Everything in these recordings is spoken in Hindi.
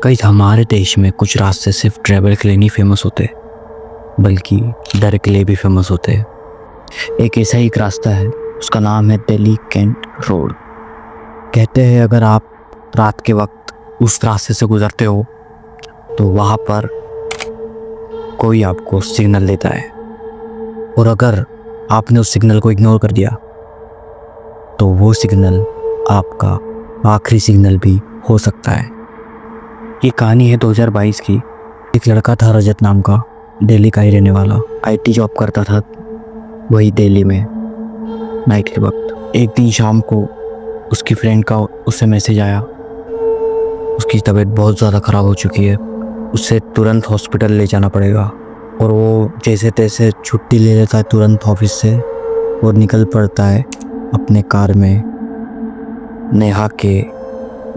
कई हमारे देश में कुछ रास्ते सिर्फ ट्रैवल के लिए नहीं फेमस होते, बल्कि डर के लिए भी फेमस होते हैं। एक ऐसा ही एक रास्ता है, उसका नाम है दिल्ली कैंट रोड। कहते हैं अगर आप रात के वक्त उस रास्ते से गुजरते हो तो वहाँ पर कोई आपको सिग्नल देता है, और अगर आपने उस सिग्नल को इग्नोर कर दिया तो वो सिग्नल आपका आखिरी सिग्नल भी हो सकता है। ये कहानी है 2022 की। एक लड़का था रजत नाम का, दिल्ली का ही रहने वाला, आईटी जॉब करता था वही दिल्ली में नाइट के वक्त। एक दिन शाम को उसकी फ्रेंड का उससे मैसेज आया, उसकी तबीयत बहुत ज़्यादा ख़राब हो चुकी है, उसे तुरंत हॉस्पिटल ले जाना पड़ेगा। और वो जैसे तैसे छुट्टी ले लेता है तुरंत ऑफिस से और निकल पड़ता है अपने कार में नेहा के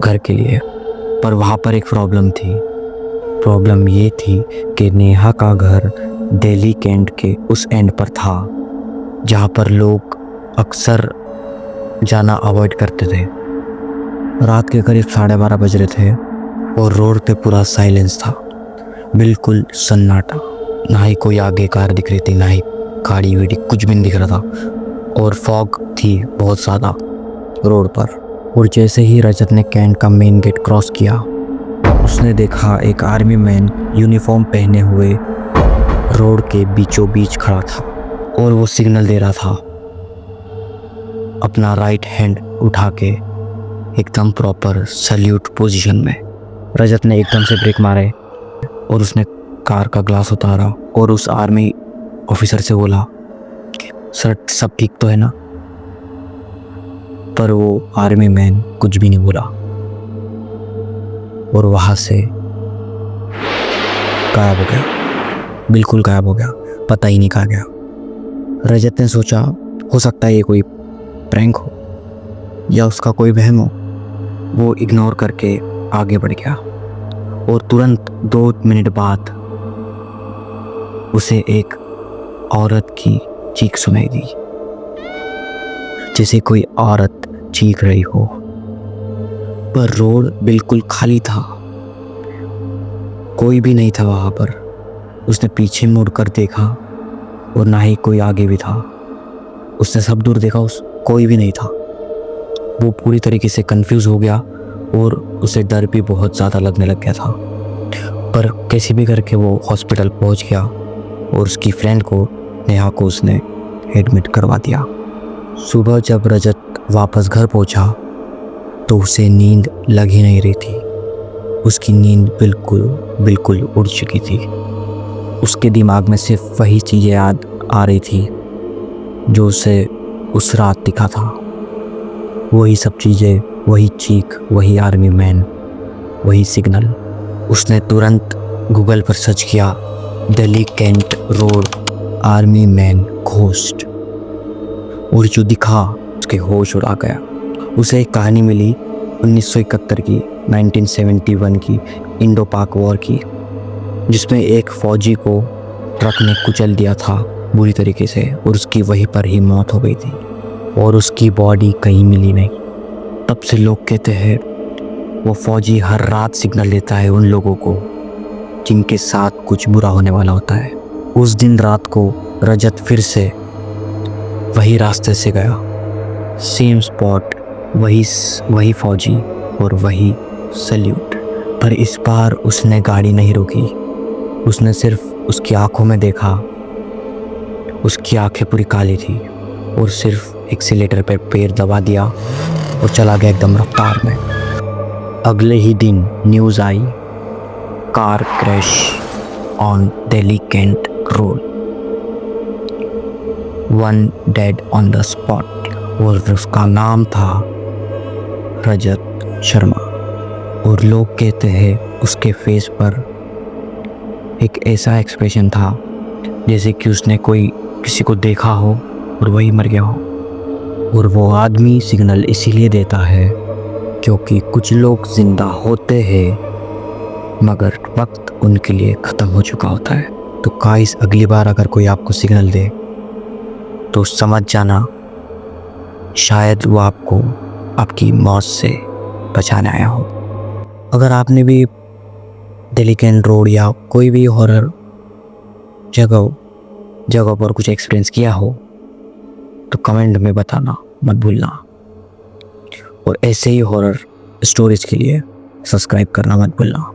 घर के लिए। पर वहाँ पर एक प्रॉब्लम थी। प्रॉब्लम ये थी कि नेहा का घर दिल्ली कैंट के उस एंड पर था जहाँ पर लोग अक्सर जाना अवॉइड करते थे। रात के करीब 12:30 बज रहे थे और रोड पे पूरा साइलेंस था, बिल्कुल सन्नाटा। ना ही कोई आगे कार दिख रही थी, ना ही गाड़ी वीड़ी, कुछ भी नहीं दिख रहा था। और फॉग थी बहुत ज़्यादा रोड पर। और जैसे ही रजत ने कैंट का मेन गेट क्रॉस किया, उसने देखा एक आर्मी मैन यूनिफॉर्म पहने हुए रोड के बीचों बीच खड़ा था और वो सिग्नल दे रहा था अपना राइट हैंड उठा के, एकदम प्रॉपर सैल्यूट पोजीशन में। रजत ने एकदम से ब्रेक मारे और उसने कार का ग्लास उतारा और उस आर्मी ऑफिसर से बोला, सर सब ठीक तो है ना? पर वो आर्मी मैन कुछ भी नहीं बोला और वहाँ से गायब हो गया, बिल्कुल गायब हो गया, पता ही नहीं कहाँ गया। रजत ने सोचा हो सकता है ये कोई प्रैंक हो या उसका कोई वहम हो। वो इग्नोर करके आगे बढ़ गया और तुरंत 2 मिनट बाद उसे एक औरत की चीख सुनाई दी, जैसे कोई औरत चीख रही हो। पर रोड बिल्कुल खाली था, कोई भी नहीं था वहाँ पर। उसने पीछे मुड़कर देखा और ना ही कोई आगे भी था। उसने सब दूर देखा, कोई भी नहीं था। वो पूरी तरीके से कंफ्यूज हो गया और उसे डर भी बहुत ज़्यादा लगने लग गया था। पर कैसे भी करके वो हॉस्पिटल पहुँच गया और उसकी फ्रेंड को, नेहा को, उसने एडमिट करवा दिया। सुबह जब रजत वापस घर पहुंचा तो उसे नींद लग ही नहीं रही थी। उसकी नींद बिल्कुल उड़ चुकी थी। उसके दिमाग में सिर्फ वही चीज़ें याद आ रही थी जो उसे उस रात दिखा था। वही सब चीज़ें, वही चीख, वही आर्मी मैन, वही सिग्नल। उसने तुरंत गूगल पर सर्च किया, Delhi Cantt road army man ghost, और जो दिखा उसके होश उड़ा गया। उसे एक कहानी मिली 1971 की, 1971 की, इंडो पाक वॉर की, जिसमें एक फ़ौजी को ट्रक ने कुचल दिया था बुरी तरीके से और उसकी वहीं पर ही मौत हो गई थी और उसकी बॉडी कहीं मिली नहीं। तब से लोग कहते हैं वो फ़ौजी हर रात सिग्नल देता है उन लोगों को जिनके साथ कुछ बुरा होने वाला होता है। उस दिन रात को रजत फिर से वही रास्ते से गया, सेम स्पॉट, वही फौजी और वही सैल्यूट। पर इस बार उसने गाड़ी नहीं रोकी। उसने सिर्फ उसकी आंखों में देखा, उसकी आंखें पूरी काली थी और सिर्फ एक्सीलेटर पे पैर दबा दिया और चला गया एकदम रफ्तार में। अगले ही दिन न्यूज़ आई, car crash on Delhi Cantt road, 1 dead on the spot. और उसका नाम था रजत शर्मा। और लोग कहते हैं उसके फेस पर एक ऐसा एक्सप्रेशन था जैसे कि उसने किसी को देखा हो और वही मर गया हो। और वो आदमी सिग्नल इसीलिए देता है क्योंकि कुछ लोग जिंदा होते हैं मगर वक्त उनके लिए ख़त्म हो चुका होता है। तो गाइस, अगली बार अगर कोई आपको सिग्नल दे तो समझ जाना शायद वो आपको आपकी मौत से बचाने आया हो। अगर आपने भी दिल्ली कैंट रोड या कोई भी हॉरर जगह पर कुछ एक्सपीरियंस किया हो तो कमेंट में बताना मत भूलना। और ऐसे ही हॉरर स्टोरीज के लिए सब्सक्राइब करना मत भूलना।